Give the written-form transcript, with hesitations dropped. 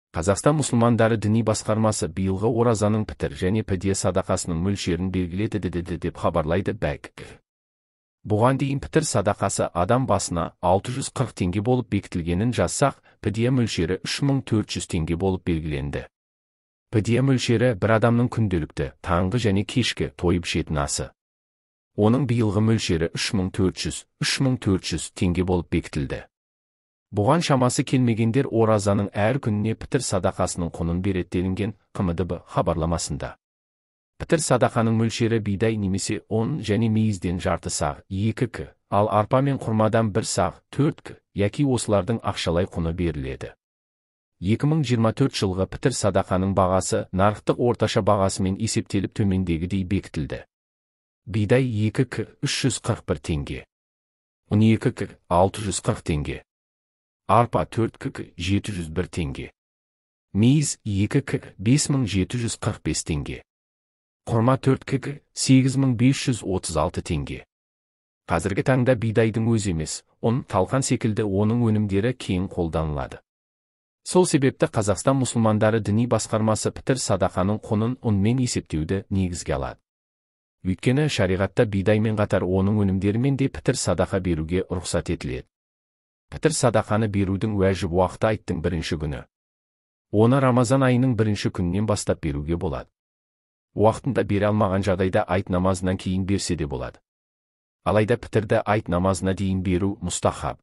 Қазақстан мұсылмандары діни басқармасы биылғы оразаның пітір және підие садақасының мөлшерін белгіледі деп хабарлайды БАК. Бұған дейін пітір садақасы адам басына 640 теңге болып бекітілгенін жазсақ, підие мөлшері 3400 теңге болып белгіленді. Підие мөлшері бір адамның күнделікті, таңғы және кешкі тойып ішетін асы. Оның биылғы мөлшері 3400 теңге болып бекітілді. Бұған шамасы келмегендер оразаның әр күніне пітір садақасының құнын береді делінген КМДБ хабарламасында. Пітір садақаның мөлшері бидай немесе ұн және мейізден жарты сақ 2 к, ал арпа мен құрмадан 1 сақ 4 к, яки осылардың ақшалай құны беріледі. 2024 жылғы пітір садақаның бағасы нарықтық орташа бағасымен есептеліп төмендегідей бекітілді. Бидай 2 к 341 теңге. 12 к 640 теңге. Арпа 4 к 701 теңге. Мейіз 2 к 5745 теңге. Құрма 4 к 8536 теңге. Қазіргі таңда бидайдың өзі емес, ұн, талқан секілді оның өнімдері кең қолданылады. Сол себепті Қазақстан мұсылмандары діни басқармасы пітір садақаның құнын ұнмен есептеуді негізге алады. Өйткені шариғатта бидаймен қатар оның өнімдерімен де пітір садақа беруге рұқсат етіледі. Пітір садақаны берудің уәжіп уақыты айттың 1-ші күні. Оны Рамазан айының 1-ші күнінен бастап беруге болады. Уақытында бере алмаған жағдайда айт намазынан кейін берсе де болады. Алайда пітірді айт намазына дейін беру мұстахаб.